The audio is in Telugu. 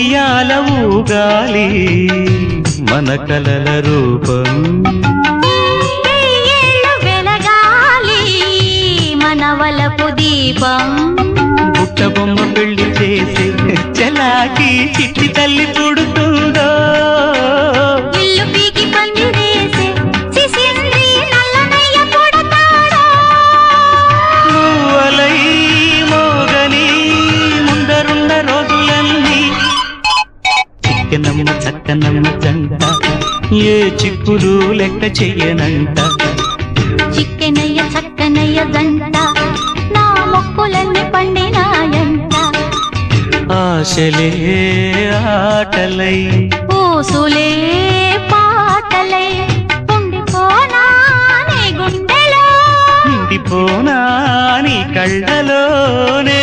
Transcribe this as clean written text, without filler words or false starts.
ఉయ్యాల ఊగాలి మన కలల రూపం, వెలగాలి మన వలపు దీపం. బుట్ట బొమ్మ పెళ్లి చేసి చలాకి చిట్టి తల్లి పుడుతుందో, ఇల్లు పీకి పంది వేసే సిసింద్రి నల్లనయ్య పుడతాడో. మూవలై మోగని ముందరున్న రోజులన్నీ చిక్కనమ్మ చక్కనమ్మ జంట ఏ చిక్కులు లెక్క చెయ్యనంట. చిక్కెనయ్య చక్కనయ్య జంట నా మొక్కులన్నీ పండినాయంట. ఆశలే ఆటలై ఊసులే పాటలై ఉండిపోనా నీ గుండెలో, నిండిపోనా నీ కళ్ళలోనే.